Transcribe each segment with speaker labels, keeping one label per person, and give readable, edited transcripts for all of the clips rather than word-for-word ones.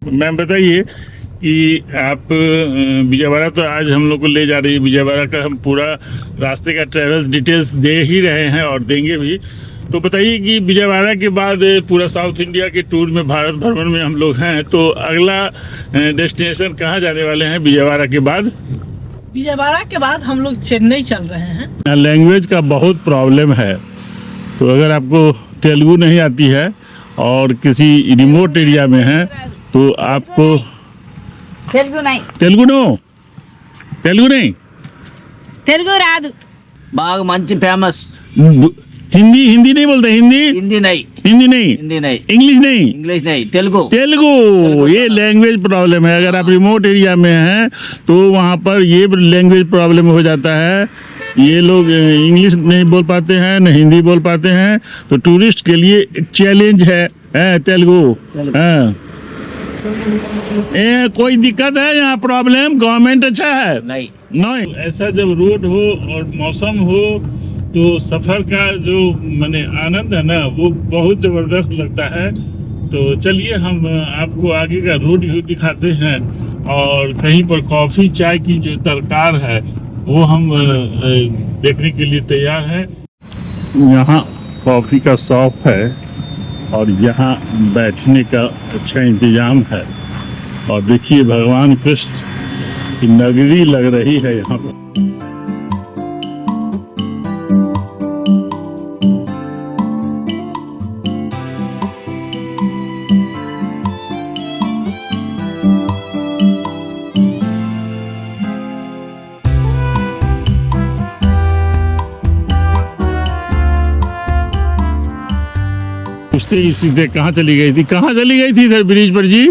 Speaker 1: Ma'am बताइए कि आप विजयवाड़ा तो आज हम लोग को ले जा रही है। विजयवाड़ा का हम पूरा रास्ते का ट्रेवल्स डिटेल्स दे ही रहे हैं और देंगे भी। तो बताइए कि विजयवाड़ा के बाद पूरा साउथ इंडिया के टूर में, भारत भ्रमण में हम लोग हैं, तो अगला डेस्टिनेशन कहाँ जाने वाले हैं विजयवाड़ा के बाद?
Speaker 2: विजयवाड़ा के बाद हम लोग चेन्नई चल रहे हैं।
Speaker 1: लैंग्वेज का बहुत प्रॉब्लम है, तो अगर आपको तेलुगु नहीं आती है और किसी रिमोट एरिया में है तो आपको
Speaker 3: తెలుగు नहीं
Speaker 1: तेलुगु
Speaker 3: తెలుగు రాదు
Speaker 4: బాగా మంచి ఫేమస్
Speaker 1: हिंदी हिंदी नहीं बोलते? हिंदी
Speaker 4: హిందీ నై
Speaker 1: हिंदी नहीं,
Speaker 4: హిందీ నై
Speaker 1: इंग्लिश नहीं,
Speaker 4: इंग्लिश नहीं तेलुगु
Speaker 1: तेलुगु। ये लैंग्वेज प्रॉब्लम है। अगर आप रिमोट एरिया में हैं तो वहाँ पर ये लैंग्वेज प्रॉब्लम हो जाता है। ये लोग इंग्लिश नहीं बोल पाते हैं, न हिंदी बोल पाते हैं, तो टूरिस्ट के लिए एक चैलेंज है तेलुगु। हाँ, कोई दिक्कत है यहाँ? प्रॉब्लम? गवर्नमेंट अच्छा है?
Speaker 4: नहीं
Speaker 1: नहीं। ऐसा जब रोड हो और मौसम हो तो सफ़र का जो माने आनंद है ना, वो बहुत ज़बरदस्त लगता है। तो चलिए हम आपको आगे का रोड व्यू दिखाते हैं और कहीं पर कॉफ़ी चाय की जो तरकार है वो हम देखने के लिए तैयार हैं। यहाँ कॉफ़ी का शॉप है और यहाँ बैठने का अच्छा इंतज़ाम है। और देखिए भगवान कृष्ण की नगरी लग रही है यहाँ पर। पूछते ही इसी से कहाँ चली गई थी? कहाँ चली गई थी इधर ब्रिज पर जी?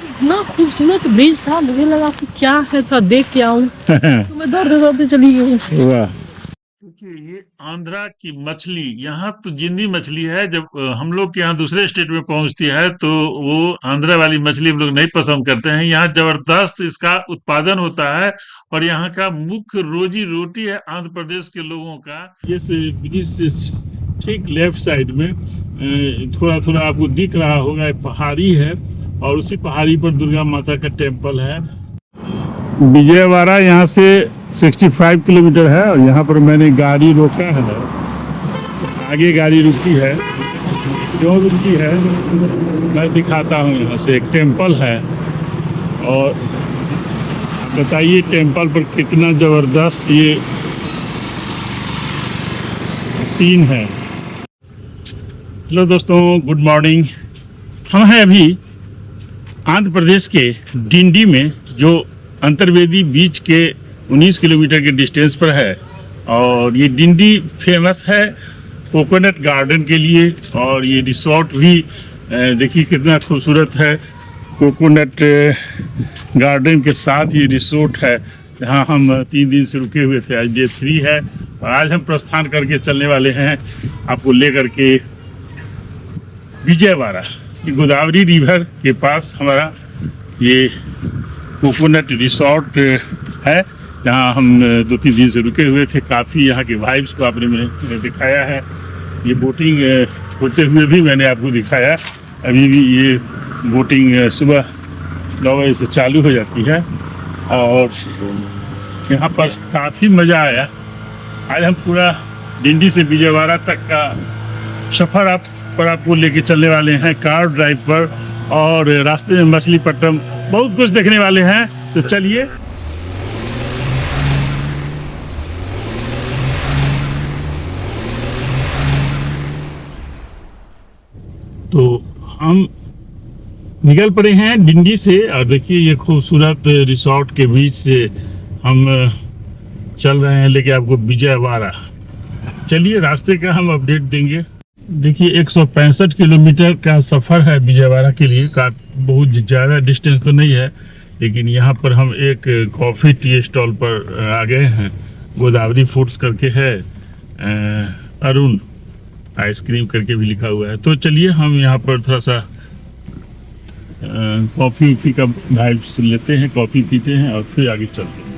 Speaker 2: इतना खूबसूरत ब्रिज था, मुझे लगा कि क्या है, थोड़ा देख के आऊं, तो मैं दौड़ते दौड़ते चली गई।
Speaker 1: वाह। देखिए ये आंध्रा की मछली, यहाँ तो जिंदी मछली है। जब हम लोग के यहाँ दूसरे स्टेट में पहुंचती है तो वो आंध्रा वाली मछली हम लोग नहीं पसंद करते हैं। यहाँ जबरदस्त इसका उत्पादन होता है और यहाँ का मुख्य रोजी रोटी है आंध्र प्रदेश के लोगों का। ये ब्रिज से ठीक लेफ्ट साइड में थोड़ा थोड़ा आपको दिख रहा होगा, एक पहाड़ी है और उसी पहाड़ी पर दुर्गा माता का टेम्पल है। विजयवाड़ा यहाँ से 65 किलोमीटर है और यहाँ पर मैंने गाड़ी रोका है। आगे गाड़ी रुकी है, क्यों रुकी है मैं दिखाता हूँ। यहाँ से एक टेम्पल है और बताइए टेम्पल पर कितना ज़बरदस्त ये सीन है। हेलो दोस्तों, गुड मॉर्निंग। हम हैं अभी आंध्र प्रदेश के डिंडी में, जो अंतर्वेदी बीच के 19 किलोमीटर के डिस्टेंस पर है। और ये डिंडी फेमस है कोकोनट गार्डन के लिए और ये रिसोर्ट भी देखिए कितना खूबसूरत है। कोकोनट गार्डन के साथ ये रिसोर्ट है जहाँ हम 3 दिन से रुके हुए थे। आज डे 3 है और आज हम प्रस्थान करके चलने वाले हैं आपको लेकर के विजयवाड़ा। गोदावरी रिवर के पास हमारा ये कोकोनट रिसोर्ट है जहाँ हम 2-3 दिन से रुके हुए थे। काफ़ी यहाँ के वाइब्स को आपने मैंने दिखाया है। ये बोटिंग होते हुए भी मैंने आपको दिखाया। अभी भी ये बोटिंग सुबह 9 बजे से चालू हो जाती है और यहाँ पर काफ़ी मज़ा आया। आज हम पूरा डिंडी से विजयवाड़ा तक का सफ़र आपको लेके चलने वाले हैं कार ड्राइव पर और रास्ते में मछलीपट्टनम बहुत कुछ देखने वाले हैं। तो चलिए। तो हम निकल पड़े हैं डिंडी से और देखिए ये खूबसूरत रिसोर्ट के बीच से हम चल रहे हैं लेके आपको विजयवाड़ा। चलिए रास्ते का हम अपडेट देंगे। देखिए 165 किलोमीटर का सफ़र है विजयवाड़ा के लिए। का बहुत ज़्यादा डिस्टेंस तो नहीं है, लेकिन यहाँ पर हम एक कॉफ़ी टी स्टॉल पर आ गए हैं। गोदावरी फूड्स करके है, अरुण आइसक्रीम करके भी लिखा हुआ है। तो चलिए हम यहाँ पर थोड़ा सा कॉफ़ी का वाइब्स लेते हैं, कॉफ़ी पीते हैं और फिर आगे चलते हैं।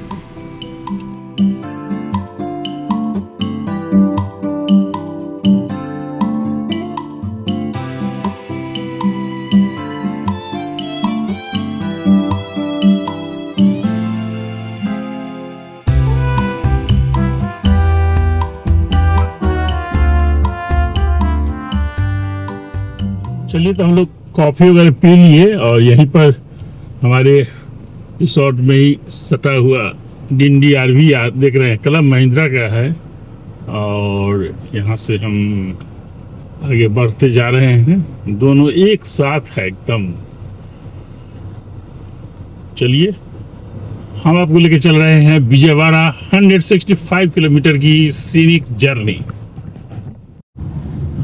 Speaker 1: चलिए तो हम लोग कॉफ़ी वगैरह पी लिए और यहीं पर हमारे रिसोर्ट में ही सटा हुआ डिंडी आरवी देख रहे हैं, क्लब महिंद्रा का है। और यहाँ से हम आगे बढ़ते जा रहे हैं, दोनों एक साथ है एकदम। चलिए हम आपको लेके चल रहे हैं विजयवाड़ा 165 किलोमीटर की सीनिक जर्नी।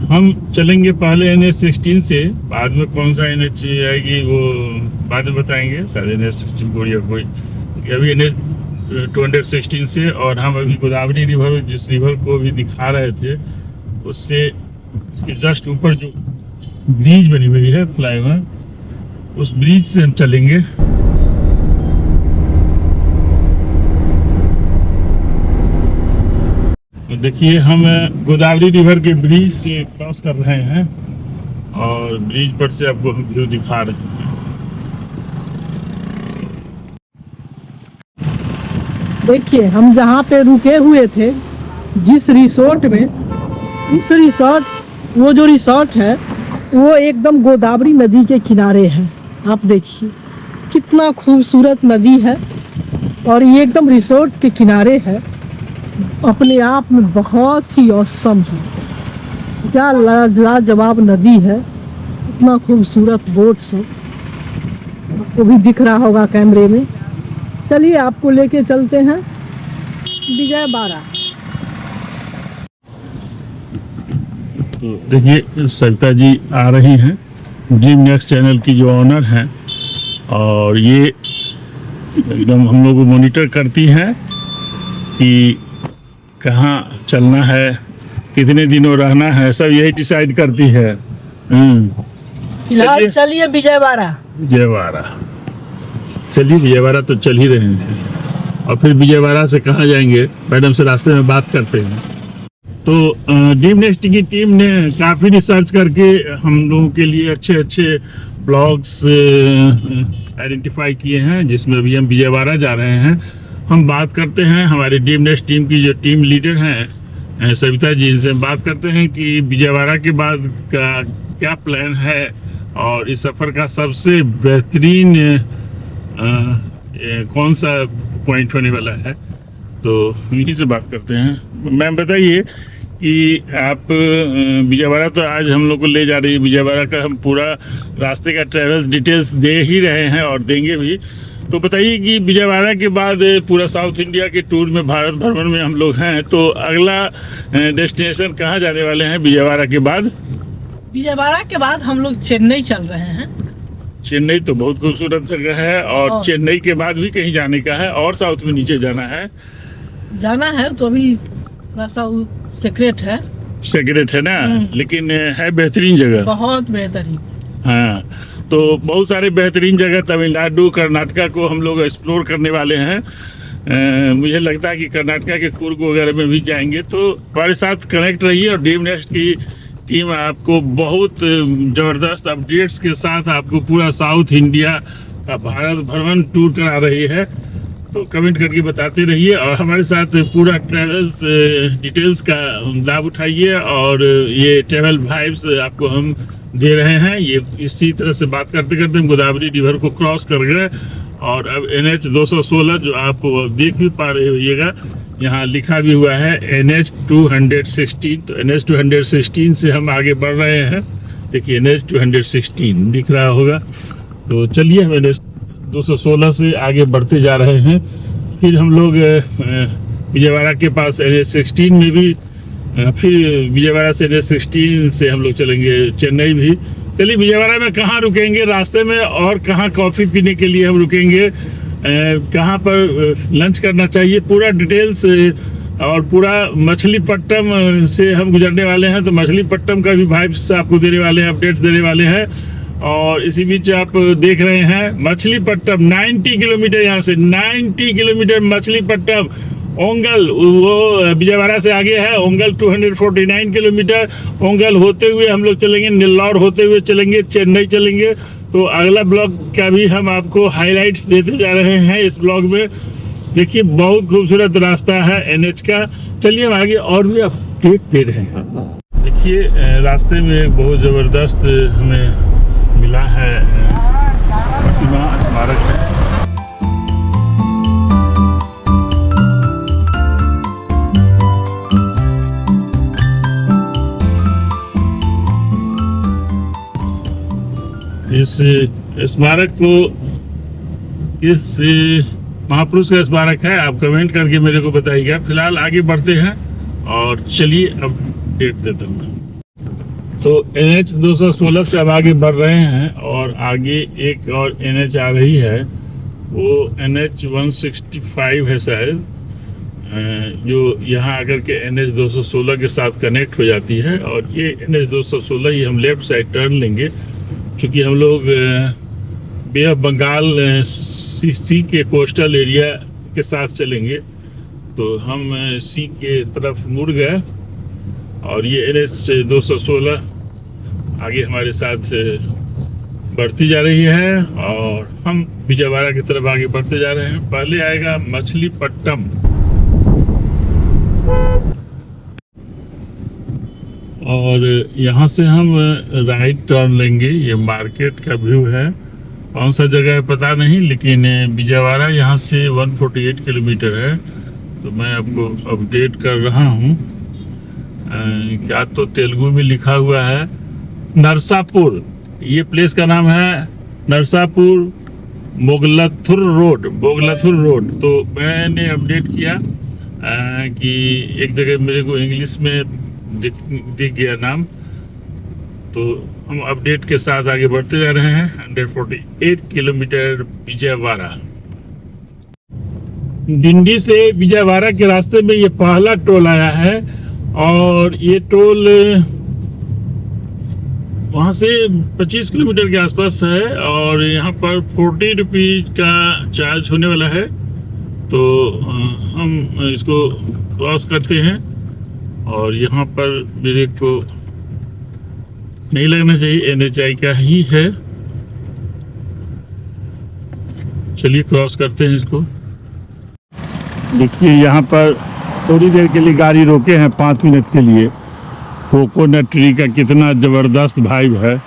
Speaker 1: हम चलेंगे पहले NH16 से, बाद में कौन सा NH आएगी वो बाद में बताएंगे, शायद NH16 को या कोई, अभी NH216 से। और हम अभी गोदावरी रिवर, जिस रिवर को भी दिखा रहे थे, उससे उसके जस्ट ऊपर जो ब्रिज बनी हुई है फ्लाईओवर, उस ब्रिज से हम चलेंगे। तो देखिए हम गोदावरी रिवर के ब्रिज से क्रॉस कर रहे हैं और ब्रिज पर से आपको हम व्यू दिखा रहे हैं।
Speaker 2: देखिए हम जहाँ पे रुके हुए थे, जिस रिसोर्ट में, उस रिसोर्ट, वो जो रिसोर्ट है वो एकदम गोदावरी नदी के किनारे है। आप देखिए कितना खूबसूरत नदी है और ये एकदम रिसोर्ट के किनारे है। अपने आप में बहुत ही औसम है, क्या लाजवाब नदी है, इतना खूबसूरत बोट सब आपको भी दिख रहा होगा कैमरे में। चलिए आपको लेके चलते हैं विजयवाड़ा।
Speaker 1: तो देखिए सविता जी आ रही हैं, ड्रीम नेक्स्ट चैनल की जो ऑनर हैं, और ये एकदम हम लोग को मॉनिटर करती हैं कि कहाँ चलना है, कितने दिनों रहना है, सब यही डिसाइड करती है।
Speaker 2: फिलहाल चलिए विजयवाड़ा।
Speaker 1: विजयवाड़ा चलिए, विजयवाड़ा तो चल ही रहे हैं, और फिर विजयवाड़ा से कहाँ जाएंगे मैडम से रास्ते में बात करते हैं। तो ड्रीम नेक्स्ट की टीम ने काफ़ी रिसर्च करके हम लोगों के लिए अच्छे अच्छे ब्लॉग्स आइडेंटिफाई किए हैं, जिसमें अभी हम विजयवाड़ा जा रहे हैं। हम बात करते हैं हमारे ड्रीम नेक्स्ट टीम की जो टीम लीडर हैं सविता जी, इनसे बात करते हैं कि विजयवाड़ा के बाद का क्या प्लान है और इस सफ़र का सबसे बेहतरीन कौन सा पॉइंट होने वाला है। तो इन्हीं से बात करते हैं। मैम बताइए कि आप विजयवाड़ा तो आज हम लोग को ले जा रही है, विजयवाड़ा का हम पूरा रास्ते का ट्रेवल्स डिटेल्स दे ही रहे हैं और देंगे भी। तो बताइए कि विजयवाड़ा के बाद पूरा साउथ इंडिया के टूर में, भारत भ्रमण में हम लोग हैं, तो अगला डेस्टिनेशन कहाँ जाने वाले हैं विजयवाड़ा के बाद?
Speaker 2: विजयवाड़ा के बाद हम लोग चेन्नई चल रहे हैं।
Speaker 1: चेन्नई तो बहुत खूबसूरत जगह है, और चेन्नई के बाद भी कहीं जाने का है और साउथ में नीचे जाना है
Speaker 2: तो अभी थोड़ा सा सीक्रेट है।
Speaker 1: सीक्रेट है ना, लेकिन है बेहतरीन जगह,
Speaker 2: बहुत बेहतरीन।
Speaker 1: हाँ, तो बहुत सारे बेहतरीन जगह तमिलनाडु, कर्नाटका को हम लोग एक्सप्लोर करने वाले हैं। मुझे लगता है कि कर्नाटका के कुर्ग वगैरह में भी जाएंगे। तो हमारे साथ कनेक्ट रहिए, और ड्रीम नेक्स्ट की टीम आपको बहुत ज़बरदस्त अपडेट्स के साथ आपको पूरा साउथ इंडिया का भारत भ्रमण टूर करा रही है। तो कमेंट करके बताते रहिए, और हमारे साथ पूरा ट्रैवल्स डिटेल्स का लाभ उठाइए। और ये ट्रैवल वाइब्स आपको हम दे रहे हैं। ये इसी तरह से बात करते करते हम गोदावरी रिवर को क्रॉस कर गए, और अब NH 216 जो आप देख भी पा रहे होइएगा, यहाँ लिखा भी हुआ है NH 216। तो NH 216 से हम आगे बढ़ रहे हैं। देखिए NH 216 दिख रहा होगा। तो चलिए हम NH 216 से आगे बढ़ते जा रहे हैं। फिर हम लोग विजयवाड़ा के पास NH16 में भी, फिर विजयवाड़ा से NH16 से हम लोग चलेंगे चेन्नई भी। चलिए विजयवाड़ा में कहाँ रुकेंगे रास्ते में, और कहाँ कॉफ़ी पीने के लिए हम रुकेंगे, कहाँ पर लंच करना चाहिए, पूरा डिटेल्स, और पूरा मछलीपट्टनम से हम गुजरने वाले हैं। तो मछलीपट्टनम का भी वाइब्स आपको देने वाले हैं, अपडेट्स देने वाले हैं। और इसी बीच आप देख रहे हैं मछलीपट्टनम 90 किलोमीटर, यहाँ से 90 किलोमीटर मछलीपट्टनम। ओंगल वो विजयवाड़ा से आगे है, ओंगल 249 किलोमीटर। ओंगल होते हुए हम लोग चलेंगे, नेल्लौर होते हुए चलेंगे, चेन्नई चलेंगे। तो अगला ब्लॉग का भी हम आपको हाइलाइट्स देते जा रहे हैं इस ब्लॉग में। देखिए बहुत खूबसूरत रास्ता है NH का। चलिए हम आगे और भी अपडेट दे रहे हैं। देखिए रास्ते में बहुत ज़बरदस्त हमें मिला है प्रतिमा स्मारक है। इस स्मारक को किस महापुरुष का स्मारक है, आप कमेंट करके मेरे को बताइएगा। फिलहाल आगे बढ़ते हैं और चलिए अपडेट देता हूँ। तो NH 216 से अब आगे बढ़ रहे हैं और आगे एक और NH आ रही है, वो NH 165 है शायद, जो यहाँ आकर के NH 216 के साथ कनेक्ट हो जाती है। और ये NH 216 ही हम लेफ्ट साइड टर्न लेंगे, क्योंकि हम लोग बे ऑफ बंगाल सी के कोस्टल एरिया के साथ चलेंगे। तो हम सी के तरफ मुड़ गए और ये NH 216 आगे हमारे साथ बढ़ती जा रही है और हम विजयवाड़ा की तरफ आगे बढ़ते जा रहे हैं। पहले आएगा मछलीपट्टम और यहाँ से हम राइट टर्न लेंगे। ये मार्केट का व्यू है, कौन सा जगह है पता नहीं, लेकिन विजयवाड़ा यहाँ से 148 किलोमीटर है। तो मैं आपको अपडेट कर रहा हूँ। क्या तो तेलुगु में लिखा हुआ है नरसापुर, ये प्लेस का नाम है नरसापुर मोगलथुर रोड। तो मैंने अपडेट किया कि एक जगह मेरे को इंग्लिश में दिख गया नाम, तो हम अपडेट के साथ आगे बढ़ते जा रहे हैं। 148 किलोमीटर विजयवाड़ा। डिंडी से विजयवाड़ा के रास्ते में ये पहला टोल आया है और ये टोल वहाँ से 25 किलोमीटर के आसपास है और यहाँ पर 40 रुपीज का चार्ज होने वाला है। तो हम इसको क्रॉस करते हैं और यहाँ पर मेरे को नहीं लगना चाहिए, NHI का ही है। चलिए क्रॉस करते हैं इसको। देखिए यहाँ पर थोड़ी देर के लिए गाड़ी रोके हैं 5 मिनट के लिए। कोकोनट ट्री का कितना ज़बरदस्त वाइब है।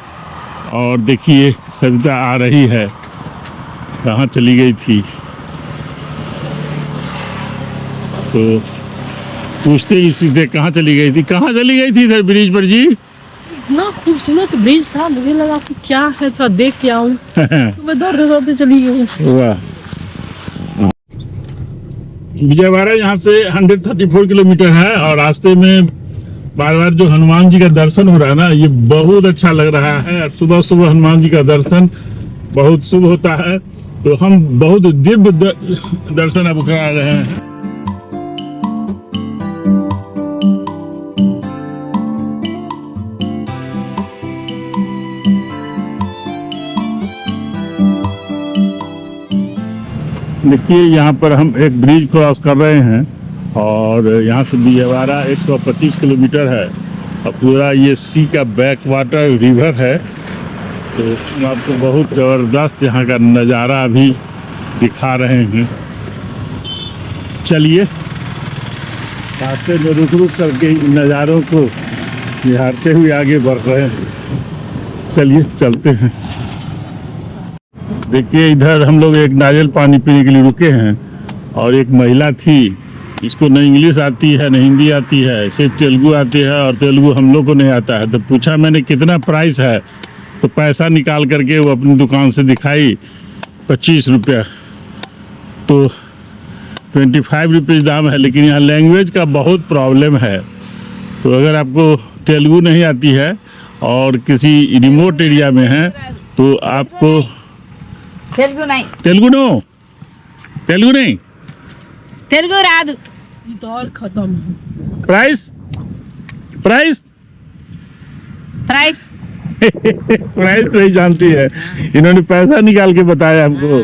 Speaker 1: और देखिए सविता आ रही है, कहाँ चली गई थी। तो पूछते इसी से कहाँ चली गई थी इधर ब्रिज पर जी।
Speaker 2: इतना खूबसूरत ब्रिज था, मुझे लगा कि क्या है, थोड़ा देख के आऊं। तो मैं दौड़ते दौड़ते चली गई।
Speaker 1: वाह। विजयवाड़ा यहाँ से 134 किलोमीटर है और रास्ते में बार बार जो हनुमान जी का दर्शन हो रहा है ना, ये बहुत अच्छा लग रहा है। सुबह सुबह हनुमान जी का दर्शन बहुत शुभ होता है, तो हम बहुत दिव्य दर्शन अब करा रहे हैं। देखिए यहाँ पर हम एक ब्रिज क्रॉस कर रहे हैं और यहाँ से विजयवाड़ा 125 किलोमीटर है और पूरा ये सी का बैक वाटर रिवर है। तो हम आपको बहुत ज़बरदस्त यहाँ का नज़ारा अभी दिखा रहे हैं। चलिए रास्ते में रुक रुक करके इन नज़ारों को निहारते हुए आगे बढ़ रहे हैं। चलिए चलते हैं। देखिए इधर हम लोग एक नारियल पानी पीने के लिए रुके हैं और एक महिला थी, इसको न इंग्लिश आती है न हिंदी आती है, सिर्फ तेलुगु आती है और तेलुगु हम लोग को नहीं आता है। तो पूछा मैंने कितना प्राइस है, तो पैसा निकाल करके वो अपनी दुकान से दिखाई 25 रुपया। तो 25 रुपीज़ दाम है, लेकिन यहाँ लैंग्वेज का बहुत प्रॉब्लम है। तो अगर आपको तेलुगु नहीं आती है और किसी रिमोट एरिया में है तो आपको
Speaker 3: तेलुगु नहीं,
Speaker 1: तेलुगु नहीं
Speaker 3: तेलुगु रादु।
Speaker 2: ये तो और खत्म।
Speaker 1: प्राइस
Speaker 3: प्राइस
Speaker 1: प्राइस नहीं जानती है, इन्होंने पैसा निकाल के बताया हमको।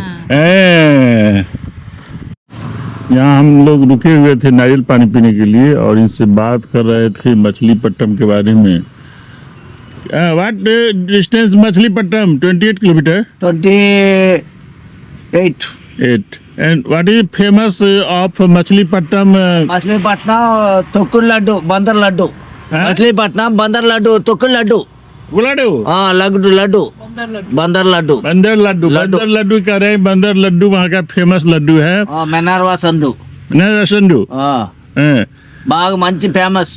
Speaker 1: यहाँ हम लोग रुके हुए थे नारियल पानी पीने के लिए और इनसे बात कर रहे थे मछलीपट्टम के बारे में। What distance Machilipatnam? 28 kilometre.
Speaker 4: 28.
Speaker 1: And what is famous of Machilipatnam?
Speaker 4: Machilipatnam तोकुल लड्डू, बंदर लड्डू। मछलीपट्टनम बंदर लड्डू, तोकुल लड्डू।
Speaker 1: गुलाडो
Speaker 4: लड्डू लड्डू बंदर लड्डू
Speaker 1: बंदर लड्डू
Speaker 4: लड्डू।
Speaker 1: बंदर लड्डू कह रहे हैं। बंदर लड्डू वहाँ का फेमस लड्डू है।
Speaker 4: మెనార్వా సందు
Speaker 1: संडू
Speaker 4: బాగా మంచి ఫేమస్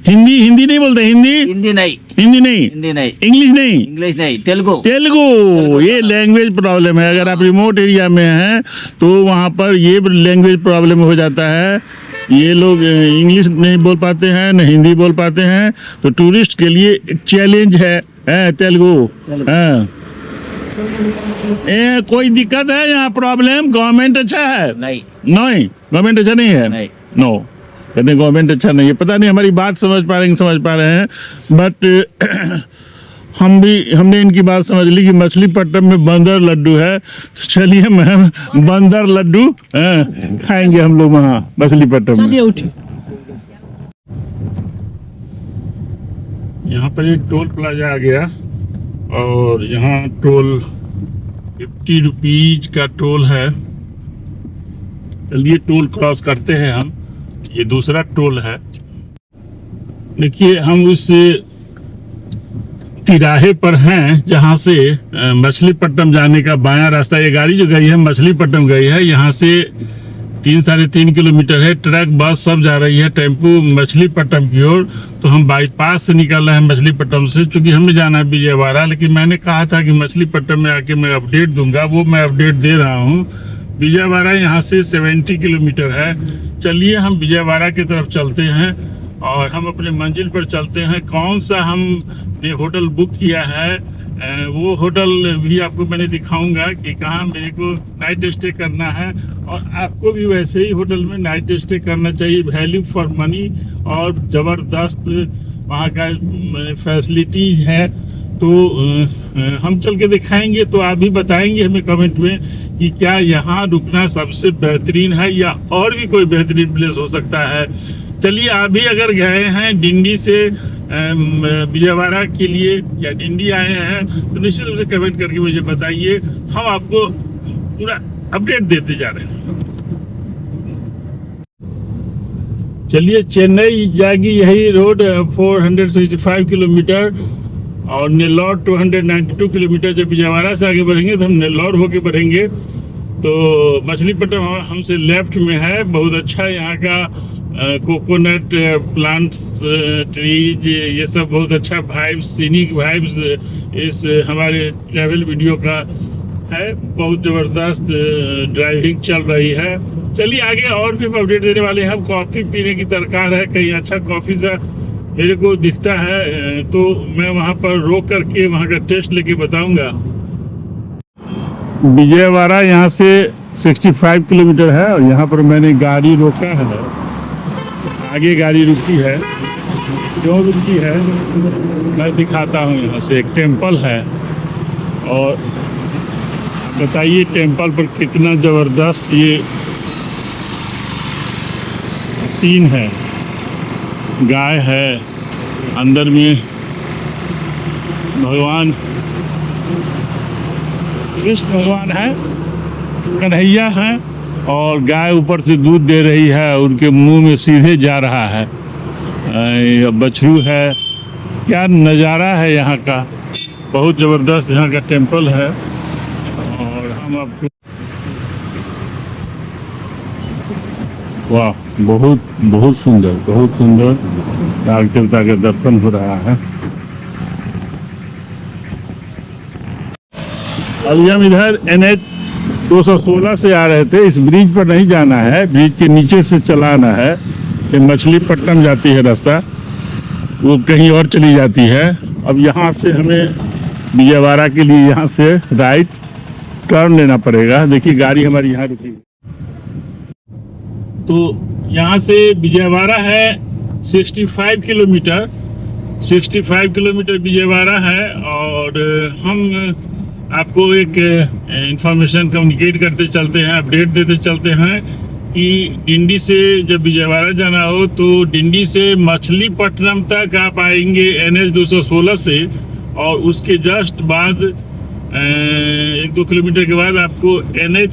Speaker 1: हिंदी हिंदी नहीं बोलते हिंदी
Speaker 4: హిందీ నై
Speaker 1: हिंदी नहीं
Speaker 4: హిందీ నై
Speaker 1: इंग्लिश नहीं
Speaker 4: ఇంగ్లీష్ నై తెలుగు
Speaker 1: तेलुगु। ये लैंग्वेज प्रॉब्लम है। अगर आप रिमोट एरिया में हैं तो वहाँ पर ये लैंग्वेज प्रॉब्लम हो जाता है। ये लोग इंग्लिश नहीं बोल पाते हैं न हिंदी बोल पाते हैं, तो टूरिस्ट के लिए एक चैलेंज है तेलुगु। हाँ। कोई दिक्कत है यहाँ प्रॉब्लम? गवर्नमेंट अच्छा है?
Speaker 4: నై
Speaker 1: नहीं, गवर्नमेंट अच्छा नहीं है।
Speaker 4: नहीं।
Speaker 1: नो, कहते गवर्नमेंट अच्छा नहीं है। पता नहीं हमारी बात समझ पा रहे हैं, बट हमने इनकी बात समझ ली कि मछलीपट्टनम में बंदर लड्डू है। तो चलिए मैम, बंदर लड्डू खाएंगे हम लोग वहाँ मछलीपट्टनम में।
Speaker 2: चलिए उठिए।
Speaker 1: यहाँ पर एक टोल प्लाजा आ गया और यहाँ टोल 50 रुपीज का टोल है। चलिए टोल क्रॉस करते हैं हम। ये दूसरा टोल है। देखिए हम उस तिराहे पर हैं जहाँ से मछलीपट्टनम जाने का बायां रास्ता। ये गाड़ी जो गई है मछलीपट्टनम गई है। यहाँ से 3-3.5 किलोमीटर है। ट्रक बस सब जा रही है, टेम्पू मछलीपट्टनम की ओर। तो हम बाईपास से निकल रहे हैं मछलीपट्टनम से, चूंकि हमें जाना है विजयवाड़ा। लेकिन मैंने कहा था कि मछलीपट्टनम में आके मैं अपडेट दूंगा, वो मैं अपडेट दे रहा हूँ। विजयवाड़ा यहाँ से 70 किलोमीटर है। चलिए हम विजयवाड़ा की तरफ चलते हैं और हम अपने मंजिल पर चलते हैं। कौन सा हमने होटल बुक किया है वो होटल भी आपको मैंने दिखाऊंगा कि कहाँ मेरे को नाइट स्टे करना है। और आपको भी वैसे ही होटल में नाइट स्टे करना चाहिए। वैल्यू फॉर मनी और ज़बरदस्त वहाँ का फैसिलिटीज है। तो हम चल के दिखाएंगे, तो आप भी बताएंगे हमें कमेंट में कि क्या यहाँ रुकना सबसे बेहतरीन है या और भी कोई बेहतरीन प्लेस हो सकता है। चलिए आप भी अगर गए हैं डिंडी से विजयवाड़ा के लिए या डिंडी आए हैं तो निश्चित रूप से कमेंट करके मुझे बताइए। हम आपको पूरा अपडेट देते जा रहे हैं। चलिए चेन्नई जाएगी यही रोड 465 किलोमीटर और नेल्लौर 292 किलोमीटर। जब विजयवाड़ा से आगे बढ़ेंगे तो हम नेल्लौर होके बढ़ेंगे। तो मछलीपट्टनम हमसे लेफ्ट में है। बहुत अच्छा यहाँ का कोकोनट प्लांट्स ट्रीज ये सब बहुत अच्छा वाइब्स, सीनिक वाइब्स इस हमारे ट्रैवल वीडियो का है। बहुत ज़बरदस्त ड्राइविंग चल रही है। चलिए आगे और भी अपडेट देने वाले हैं। हम कॉफ़ी पीने की दरकार है, कहीं अच्छा कॉफ़ी सा मेरे को दिखता है तो मैं वहाँ पर रोक करके वहाँ का टेस्ट लेके बताऊंगा। विजयवाड़ा यहाँ से 65 किलोमीटर है और यहाँ पर मैंने गाड़ी रोका है। आगे गाड़ी रुकी है, क्यों रुकी है मैं दिखाता हूँ। यहाँ से एक टेम्पल है और बताइए टेम्पल पर कितना ज़बरदस्त ये सीन है। गाय है, अंदर में भगवान कृष्ण भगवान है, कन्हैया है और गाय ऊपर से दूध दे रही है, उनके मुंह में सीधे जा रहा है। बछरू है। क्या नज़ारा है यहाँ का, बहुत ज़बरदस्त यहाँ का टेम्पल है। और हम आपको वाह, बहुत बहुत सुंदर नाग देवता का दर्शन हो रहा है। अभी हम इधर NH 216 से आ रहे थे। इस ब्रिज पर नहीं जाना है, ब्रिज के नीचे से चलाना है। ये मछलीपट्टनम जाती है रास्ता, वो कहीं और चली जाती है। अब यहाँ से हमें विजयवाड़ा के लिए यहाँ से राइट टर्न लेना पड़ेगा। देखिए गाड़ी हमारी यहाँ रुकी। तो यहाँ से विजयवाड़ा है 65 किलोमीटर विजयवाड़ा है। और हम आपको एक इंफॉर्मेशन कम्युनिकेट करते चलते हैं, अपडेट देते चलते हैं कि डिंडी से जब विजयवाड़ा जाना हो तो डिंडी से मछलीपट्टनम तक आप आएंगे NH 216 से। और उसके जस्ट बाद 1-2 किलोमीटर के बाद आपको NH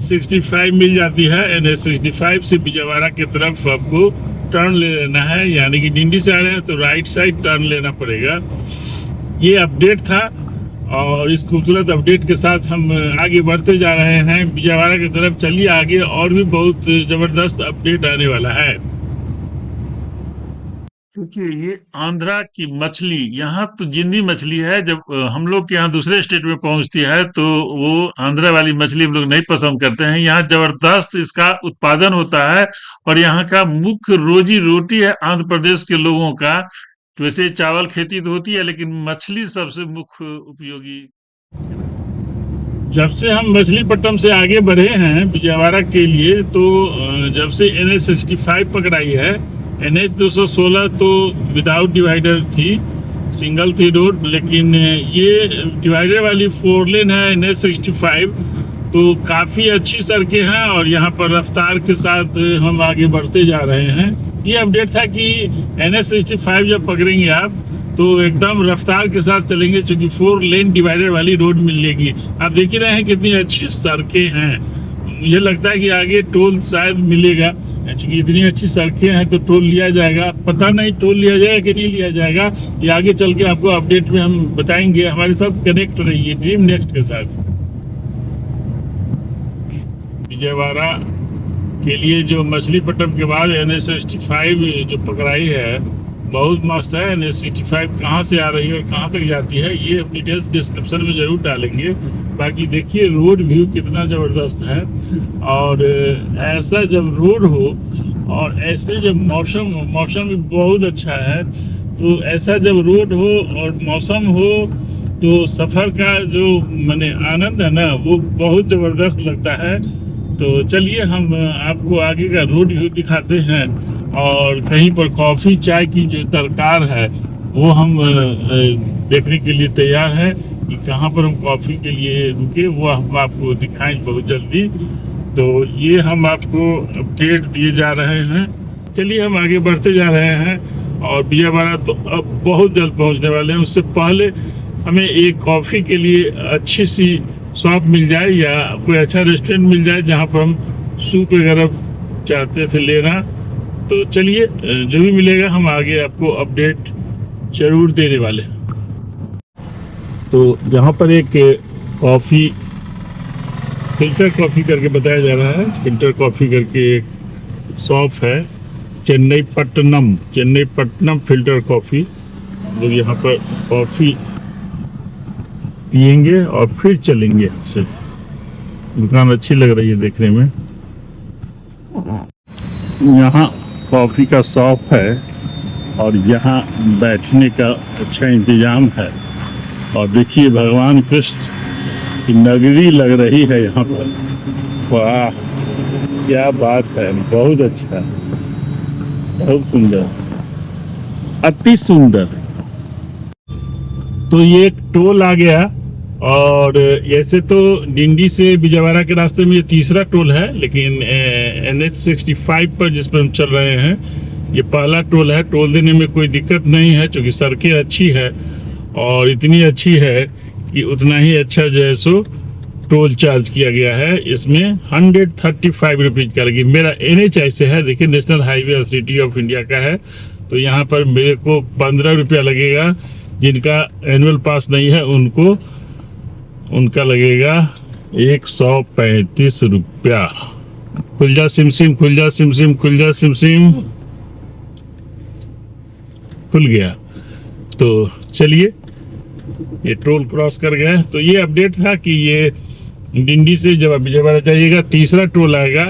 Speaker 1: 65 मिल जाती है। NH 65 से विजयवाड़ा की तरफ आपको टर्न ले लेना है, यानी कि डिंडी से आ रहे हैं तो राइट साइड टर्न लेना पड़ेगा। ये अपडेट था और इस खूबसूरत अपडेट के साथ हम आगे बढ़ते जा रहे हैं विजयवाड़ा की तरफ। चलिए आगे और भी बहुत जबरदस्त अपडेट आने वाला है। देखिए ये आंध्रा की मछली, यहाँ तो जिंदी मछली है। जब हम लोग के यहाँ दूसरे स्टेट में पहुंचती है तो वो आंध्रा वाली मछली हम लोग नहीं पसंद करते हैं। यहाँ जबरदस्त इसका उत्पादन होता है और यहाँ का मुख्य रोजी रोटी है आंध्र प्रदेश के लोगों का। वैसे चावल खेती तो होती है लेकिन मछली सबसे मुख्य उपयोगी। जब से हम मछलीपट्टनम से आगे बढ़े हैं विजयवाड़ा के लिए तो जब से NH-65 पकड़ाई है, NH-216 तो विदाउट डिवाइडर थी, सिंगल थी रोड, लेकिन ये डिवाइडर वाली 4 लेन है NH-65, तो काफ़ी अच्छी सड़कें हैं और यहाँ पर रफ्तार के साथ हम आगे बढ़ते जा रहे हैं। ये अपडेट था कि NH-65 जब पकड़ेंगे आप तो एकदम रफ्तार के साथ चलेंगे, क्योंकि 4 लेन डिवाइडर वाली रोड मिलेगी। आप देख ही रहे हैं कितनी अच्छी सड़कें हैं। मुझे लगता है कि आगे टोल शायद मिलेगा, क्योंकि इतनी अच्छी सड़कें हैं तो टोल लिया जाएगा। पता नहीं टोल लिया जाएगा कि नहीं लिया जाएगा, ये आगे चल के आपको अपडेट में हम बताएंगे। हमारे साथ कनेक्ट रहिए ड्रीम नेक्स्ट के साथ। विजयवाड़ा के लिए जो मछलीपट्टनम के बाद NH-65 जो पकड़ाई है बहुत मस्त है। NH-65 कहाँ से आ रही है और कहाँ तक जाती है ये डिटेल्स डिस्क्रिप्शन में जरूर डालेंगे। बाकी देखिए रोड व्यू कितना ज़बरदस्त है, और ऐसा जब रोड हो और ऐसे जब मौसम भी बहुत अच्छा है, तो ऐसा जब रोड हो और मौसम हो तो सफ़र का जो माने आनंद है ना वो बहुत ज़बरदस्त लगता है। तो चलिए हम आपको आगे का रोड व्यू दिखाते हैं और कहीं पर कॉफ़ी चाय की जो दरकार है वो हम देखने के लिए तैयार हैं कि कहाँ पर हम कॉफ़ी के लिए रुके, वो हम आपको दिखाएं बहुत जल्दी। तो ये हम आपको अपडेट दिए जा रहे हैं। चलिए हम आगे बढ़ते जा रहे हैं और विजयवाड़ा तो अब बहुत जल्द पहुँचने वाले हैं। उससे पहले हमें एक कॉफ़ी के लिए अच्छी सी शॉप मिल जाए या कोई अच्छा रेस्टोरेंट मिल जाए जहाँ पर हम सूप वगैरह चाहते थे लेना। तो चलिए जो भी मिलेगा हम आगे आपको अपडेट जरूर देने वाले। तो यहाँ पर एक कॉफ़ी फिल्टर कॉफ़ी करके बताया जा रहा है, फिल्टर कॉफ़ी करके एक शॉप है चेन्नई पट्टनम फिल्टर कॉफ़ी। लोग यहाँ पर कॉफ़ी पियेंगे और फिर चलेंगे यहाँ से। दुकान अच्छी लग रही है देखने में। यहाँ कॉफ़ी का शॉप है और यहाँ बैठने का अच्छा इंतज़ाम है। और देखिए भगवान कृष्ण की नगरी लग रही है यहाँ पर। वाह क्या बात है, बहुत अच्छा, बहुत सुंदर, अति सुंदर। तो ये एक टोल आ गया और ऐसे तो डिंडी से विजयवाड़ा के रास्ते में ये तीसरा टोल है, लेकिन NH-65 पर जिस पर हम चल रहे हैं ये पहला टोल है। टोल देने में कोई दिक्कत नहीं है क्योंकि सड़कें अच्छी है और इतनी अच्छी है कि उतना ही अच्छा जो है सो टोल चार्ज किया गया है। इसमें 135 रुपीज़ का लगी। मेरा NH ऐसे है, देखिए national highway authority of India का है, तो यहाँ पर मेरे को 15 रुपया लगेगा। जिनका एनुअल पास नहीं है उनका लगेगा 135 रुपया। खुल जा सिमसिम, खुल जा सिमसिम, खुल जा सिमसिम, खुल गया। तो चलिए ये टोल क्रॉस कर गया। तो ये अपडेट था कि ये डिंडी से जब आप विजयवाड़ा जाइएगा तीसरा टोल आएगा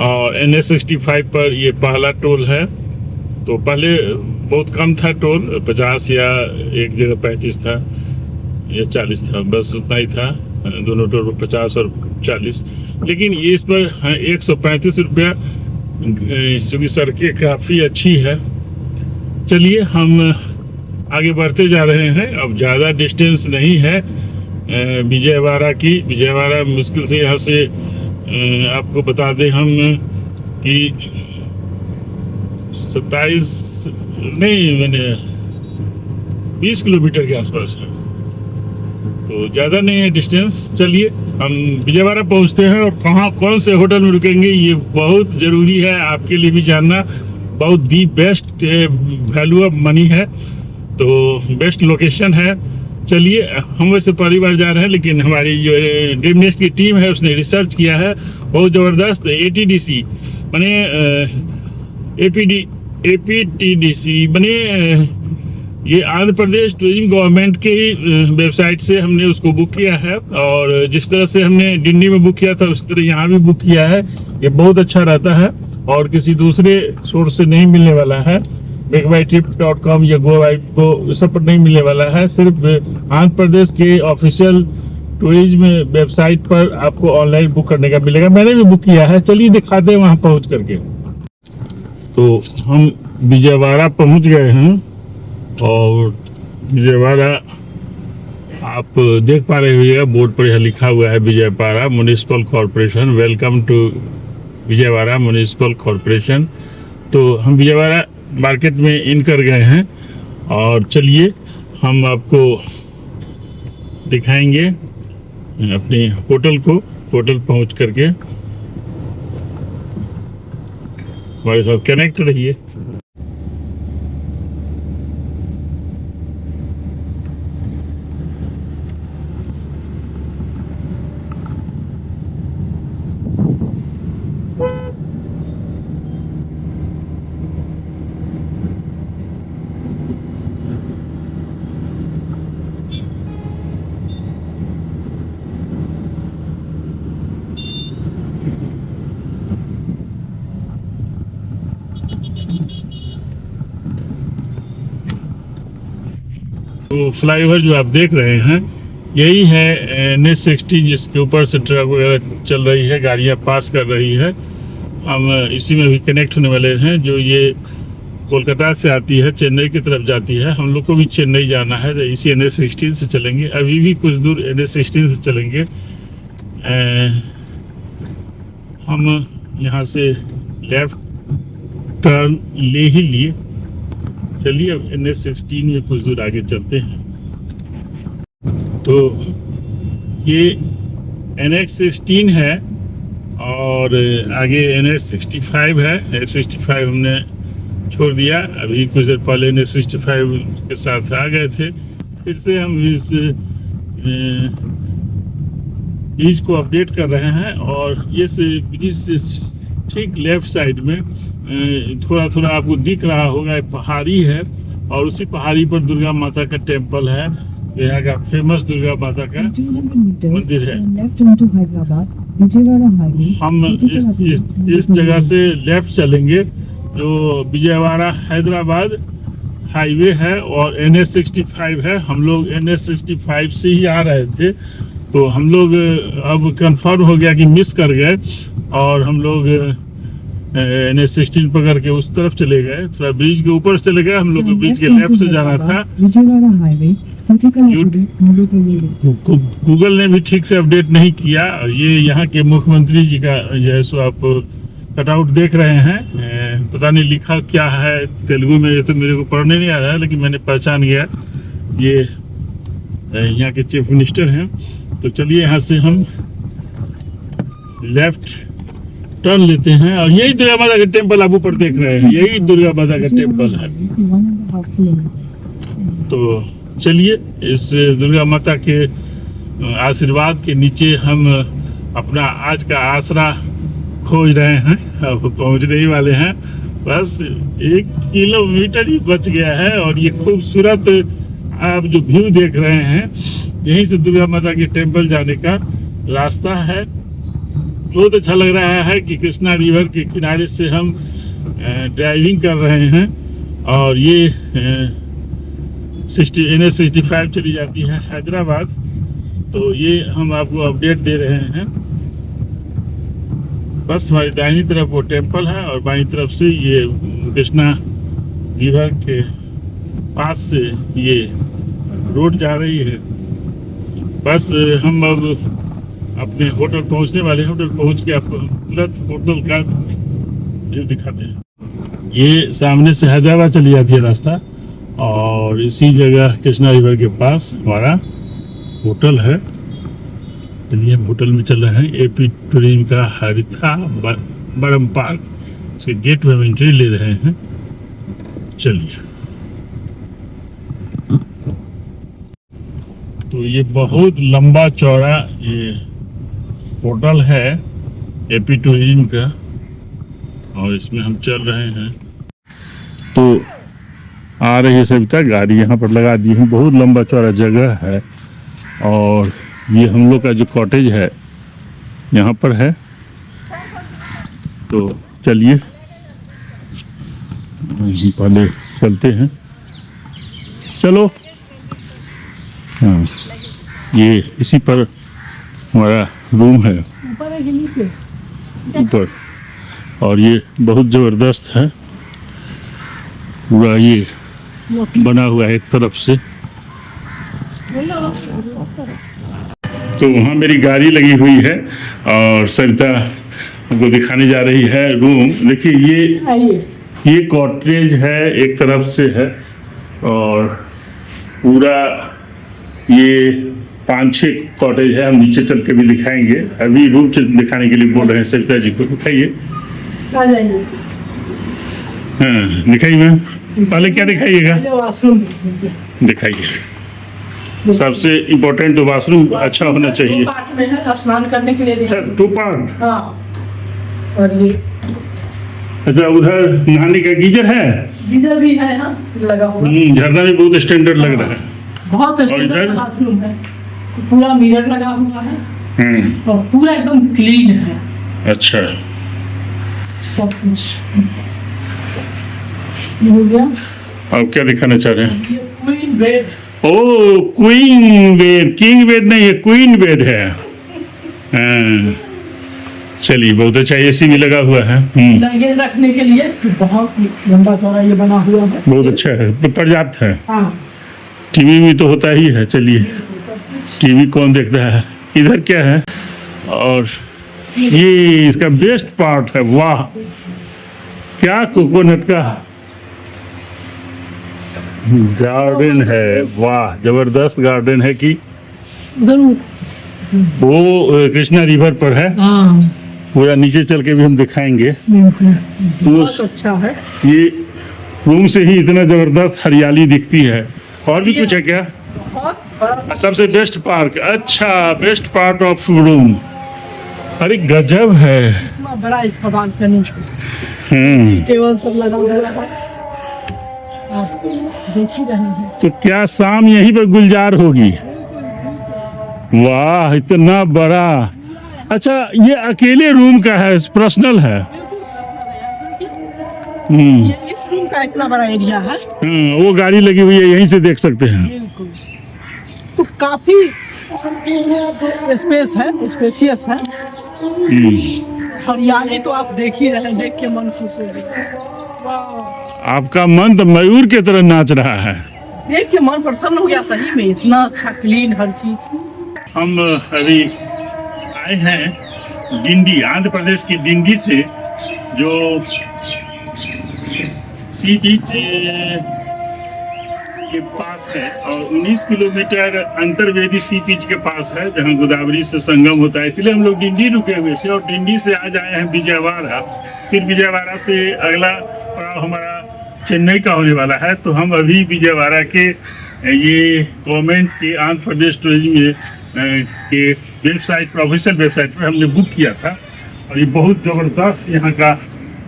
Speaker 1: और NH-65 पर ये पहला टोल है। तो पहले बहुत कम था टोल, 50 या एक जगह 35 था या 40 था, बस उतना ही था। दोनों टोल 50 और 40, लेकिन ये इस पर 135 रुपया, क्योंकि सड़कें काफ़ी अच्छी है। चलिए हम आगे बढ़ते जा रहे हैं। अब ज़्यादा डिस्टेंस नहीं है विजयवाड़ा की। विजयवाड़ा मुश्किल से यहाँ से आपको बता दें हम कि 27 नहीं मैंने 20 किलोमीटर के आसपास है, तो ज़्यादा नहीं है डिस्टेंस। चलिए हम विजयवाड़ा पहुँचते हैं और कहाँ कौन से होटल में रुकेंगे ये बहुत ज़रूरी है आपके लिए भी जानना। बहुत the best value of money है, तो बेस्ट लोकेशन है। चलिए, हम वैसे पहली बार जा रहे हैं, लेकिन हमारी जो ड्रीम नेस्ट की टीम है उसने रिसर्च किया है बहुत ज़बरदस्त। ATDC बने APTDC बने ये आंध्र प्रदेश टूरिज्म गवर्नमेंट के वेबसाइट से हमने उसको बुक किया है, और जिस तरह से हमने डिंडी में बुक किया था उस तरह यहाँ भी बुक किया है। ये बहुत अच्छा रहता है और किसी दूसरे सोर्स से नहीं मिलने वाला है। BakeByTrip.com या GoVibe सब पर नहीं मिलने वाला है, सिर्फ आंध्र प्रदेश के ऑफिशियल टूरिज्म वेबसाइट पर आपको ऑनलाइन बुक करने का मिलेगा। मैंने भी बुक किया है, चलिए दिखाते हैं वहाँ पहुँच करके। तो हम विजयवाड़ा पहुँच गए हैं, और विजयवाड़ा आप देख पा रहे होइएगा बोर्ड पर यह लिखा हुआ है Vijayawada municipal corporation, welcome to Vijayawada municipal corporation. तो हम विजयवाड़ा मार्केट में इन कर गए हैं, और चलिए हम आपको दिखाएंगे अपने होटल को। होटल पहुंच करके हमारे साथ कनेक्ट रहिए। तो फ्लाईओवर जो आप देख रहे हैं यही है NH60, जिसके ऊपर से ट्रक वगैरह चल रही है, गाड़ियां पास कर रही है। हम इसी में भी कनेक्ट होने वाले हैं। जो ये कोलकाता से आती है, चेन्नई की तरफ जाती है, हम लोग को भी चेन्नई जाना है, तो इसी NH16 से चलेंगे। अभी भी कुछ दूर NH16 से चलेंगे। हम यहाँ से लेफ्ट टर्न ले ही लिए। चलिए अब NH16 में कुछ दूर आगे चलते हैं। तो ये NH16 है और आगे NH65 है। NH65 हमने छोड़ दिया, अभी कुछ देर पहले NH65 के साथ आ गए थे। फिर से हम इस ब्रिज को अपडेट कर रहे हैं, और ये ब्रिज से ठीक लेफ्ट साइड में थोड़ा थोड़ा आपको दिख रहा होगा एक पहाड़ी है, और उसी पहाड़ी पर दुर्गा माता का टेम्पल है। यहाँ का फेमस दुर्गा माता का मंदिर है। हम इस जगह से लेफ्ट चलेंगे, जो विजयवाड़ा हैदराबाद हाईवे है और NH65 है। हम लोग NH65 से ही आ रहे थे, तो हम लोग अब कंफर्म हो गया कि मिस कर गए, और हम लोग NH16 पकड़ के उस तरफ चले गए। थोड़ा ब्रिज के ऊपर से चले गए, हम लोग को ब्रिज के लेफ्ट से जाना था। गूगल ने भी ठीक से अपडेट नहीं किया। ये यहाँ के मुख्यमंत्री जी का जो है सो आप कटआउट देख रहे हैं, पता नहीं लिखा क्या है तेलुगु में, ये तो मेरे को पढ़ने नहीं आ रहा है, लेकिन मैंने पहचान गया ये यहाँ के चीफ मिनिस्टर हैं। तो चलिए यहाँ से हम लेफ्ट टर्न लेते हैं, और यही दुर्गा माता का टेम्पल आप ऊपर देख रहे हैं, यही दुर्गा माता का टेम्पल है। तो चलिए इस दुर्गा माता के आशीर्वाद के नीचे हम अपना आज का आसरा खोज रहे हैं। अब पहुंचने ही वाले हैं, बस 1 किलोमीटर ही बच गया है। और ये खूबसूरत आप जो व्यू देख रहे हैं, यहीं से दुर्गा माता के टेम्पल जाने का रास्ता है। बहुत अच्छा लग रहा है कि कृष्णा रिवर के किनारे से हम ड्राइविंग कर रहे हैं, और ये NH65 चली जाती है हैदराबाद। तो ये हम आपको अपडेट दे रहे हैं। बस हमारी दाहिनी तरफ वो टेम्पल है, और बाईं तरफ से ये कृष्णा रिवर के पास से ये रोड जा रही है। बस हम अब अपने होटल पहुंचने वाले हैं। होटल पहुंच के आपको तुरंत होटल का व्यू दिखाते हैं। ये सामने से हैदराबाद चली जाती है रास्ता, और इसी जगह कृष्णा रिवर के पास हमारा होटल है। चलिए हम होटल में चल रहे हैं। AP टूरिज्म का हरिथा बरम पार्क, इसके गेट में हम एंट्री ले रहे हैं। चलिए, तो ये बहुत लंबा चौड़ा ये होटल है एपी टूरिज्म का, और इसमें हम चल रहे हैं। तो आ रही है सविता गाड़ी यहाँ पर लगा दी है, बहुत लंबा चौड़ा जगह है, और ये हम लोग का जो कॉटेज है यहाँ पर है। तो चलिए पहले चलते हैं, चलो। हाँ, ये इसी पर हमारा रूम है,
Speaker 2: ऊपर है कि नीचे?
Speaker 1: ऊपर, और ये बहुत ज़बरदस्त है, पूरा ये बना हुआ है एक तरफ से। तो वहाँ मेरी गाड़ी लगी हुई है और सरिता हमको दिखाने जा रही है रूम। देखिए ये कॉटेज है, एक तरफ से है, और पूरा ये 5-6 कॉटेज है। हम नीचे चल के भी दिखाएंगे, अभी रूम दिखाने के लिए बोल रहे हैं सरिता जी को। दिखाइए,
Speaker 2: आ जाइए।
Speaker 1: हाँ दिखाइए मैम, पहले क्या दिखाइएगा?
Speaker 2: वॉशरूम
Speaker 1: दिखाइए। सबसे इम्पोर्टेंट तो वॉशरूम अच्छा होना चाहिए।
Speaker 2: पार्ट में है, स्नान करने के लिए भी
Speaker 1: अच्छा,
Speaker 2: है।
Speaker 1: 2 पार्ट।
Speaker 2: हाँ, और ये
Speaker 1: अच्छा, उधर नहाने का गीजर है,
Speaker 2: गीजर भी है ना लगा हुआ।
Speaker 1: झरना भी बहुत स्टैंडर्ड लग रहा है।
Speaker 2: बहुत
Speaker 1: इधर?
Speaker 2: स्टैंडर्ड बाथरूम है, पूरा मिरर लगा हुआ है और पूरा एकदम क्लीन है
Speaker 1: अच्छा,
Speaker 2: सब कुछ। हो गया।
Speaker 1: अब क्या दिखाना चाह रहे हैं?
Speaker 2: ये क्वीन बेड,
Speaker 1: ओ क्वीन बेड, किंग बेड नहीं है, क्वीन बेड है। हाँ, चलिए बहुत अच्छा, एसी भी लगा हुआ है।
Speaker 2: लगेज रखने के लिए बहुत लंबा चौड़ा ये बना हुआ है,
Speaker 1: बहुत अच्छा है, पर्याप्त है।
Speaker 2: हाँ।
Speaker 1: टीवी भी तो होता ही है। चलिए, टीवी कौन देखता है? इधर क्या है? और ये इसका बेस्ट पार्ट है, वाह क्या कोकोनट का गार्डन है, वाह जबरदस्त गार्डन है। कि
Speaker 2: उधर
Speaker 1: वो कृष्णा रिवर पर है,
Speaker 2: हाँ,
Speaker 1: पूरा नीचे चल के भी हम दिखाएंगे।
Speaker 2: बहुत अच्छा है।
Speaker 1: ये रूम से ही इतना जबरदस्त हरियाली दिखती है। और भी कुछ है क्या?
Speaker 2: बहुत बड़ा
Speaker 1: सबसे बेस्ट पार्क, अच्छा बेस्ट पार्ट ऑफ रूम, अरे गजब है।
Speaker 2: इतना बड़ा इसका बालकनी,
Speaker 1: हम्म,
Speaker 2: टेबल सब लगा हुआ है, आप देख ही रहे हैं।
Speaker 1: तो क्या शाम यहीं पर गुलजार होगी? वाह इतना बड़ा। अच्छा, ये अकेले रूम का है, पर्सनल है?
Speaker 2: ये इस रूम का इतना बड़ा एरिया है,
Speaker 1: वो गाड़ी लगी हुई है, यहीं से देख सकते हैं।
Speaker 2: तो काफी स्पेस है, स्पेशियस है। हरियाली तो आप देख ही रहे हैं, देख के मन खुश हो गया।
Speaker 1: आपका मन तो मयूर की तरह नाच रहा है।
Speaker 2: देख के मन प्रसन्न हो गया, सही में इतना अच्छा क्लीन हर चीज।
Speaker 1: हम अभी आए हैं डिंडी, आंध्र प्रदेश की डिंडी से, जो सी बीच के पास है, और 19 किलोमीटर अंतर्वेदी सी बीच के पास है, जहां गोदावरी से संगम होता है। इसलिए हम लोग डिंडी रुके हुए थे, और डिंडी से आज आए हैं विजयवाड़ा। फिर विजयवाड़ा से अगला पड़ाव हमारा चेन्नई का होने वाला है। तो हम अभी विजयवाड़ा के ये गवर्नमेंट के आंध्र प्रदेश टूरिज्म के वेबसाइट पर, ऑफिशियल वेबसाइट पर हमने बुक किया था, और ये बहुत ज़बरदस्त यहाँ का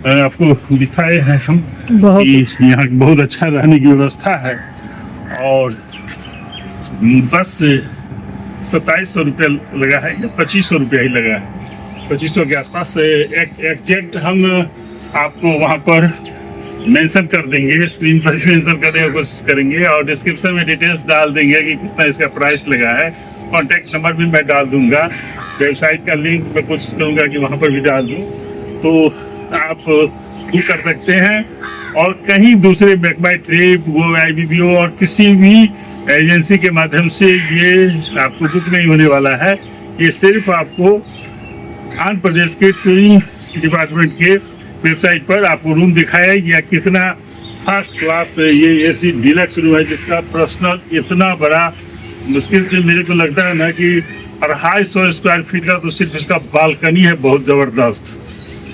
Speaker 1: आपको दिखाए हैं हम कि यहाँ बहुत अच्छा रहने की व्यवस्था है। और बस 2700 रुपया लगा है, या 2500 रुपया ही लगा है, 2500 के आसपास। एग्जैक्ट हम आपको वहाँ पर मेंशन कर देंगे, स्क्रीन पर मेंशन करने की कोशिश करेंगे, और डिस्क्रिप्शन में डिटेल्स डाल देंगे कि कितना इसका प्राइस लगा है। कॉन्टैक्ट नंबर भी मैं डाल दूंगा, वेबसाइट का लिंक मैं कोशिश करूंगा कि वहाँ पर भी डाल दूँ, तो आप बुक कर सकते हैं। और कहीं दूसरे बैक बाय ट्रिप, GoIBBO और किसी भी एजेंसी के माध्यम से ये आपको बुक नहीं होने वाला है। ये सिर्फ आपको आंध्र प्रदेश के टूरिज्म डिपार्टमेंट के वेबसाइट पर आपको रूम दिखाया गया। कितना फर्स्ट क्लास ये एसी डीलक्स रूम है, जिसका पर्सनल इतना बड़ा, मुश्किल से मेरे को लगता है ना कि 250 स्क्वायर फीट का, तो सिर्फ इसका बालकनी है बहुत ज़बरदस्त।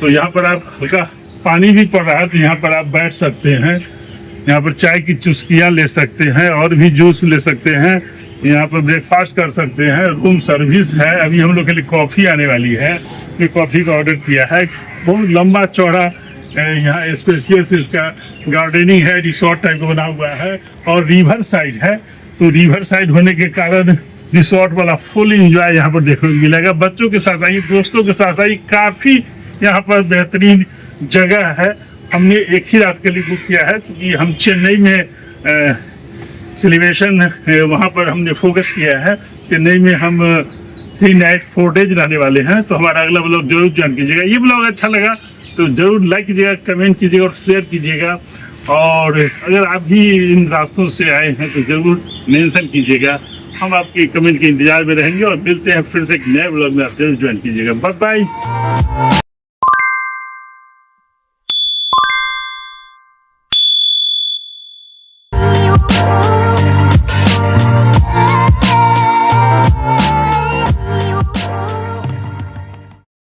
Speaker 1: तो यहाँ पर आप हल्का पानी भी पड़ रहा है, तो यहाँ पर आप बैठ सकते हैं। यहाँ पर चाय की चुस्कियाँ ले सकते हैं और भी जूस ले सकते हैं। यहाँ पर ब्रेकफास्ट कर सकते हैं। रूम सर्विस है। अभी हम लोग के लिए कॉफ़ी आने वाली है। ये कॉफ़ी का ऑर्डर किया है। बहुत लंबा चौड़ा यहाँ स्पेसियस इसका गार्डनिंग है, रिसोर्ट टाइप का बना हुआ है और रिवर साइड है। तो रिवर साइड होने के कारण रिसोर्ट वाला फुल इंजॉय यहाँ पर देखने को मिलेगा। बच्चों के साथ आइए, दोस्तों के साथ आइए। काफ़ी यहाँ पर बेहतरीन जगह है। हमने एक ही रात के लिए बुक किया है क्योंकि हम चेन्नई में सेलिब्रेशन वहाँ पर हमने फोकस किया है। चेन्नई में हम 3 नाइट 4 डेज रहने वाले हैं। तो हमारा अगला ब्लॉग जरूर ज्वाइन कीजिएगा। ये ब्लॉग अच्छा लगा तो जरूर लाइक कीजिएगा, कमेंट कीजिएगा और शेयर कीजिएगा। और अगर आप भी इन रास्तों से आए हैं तो जरूर मेंशन कीजिएगा। हम आपके कमेंट के इंतजार में रहेंगे और मिलते हैं फिर से एक नए ब्लॉग में। आप जरूर ज्वाइन कीजिएगा। Bye bye.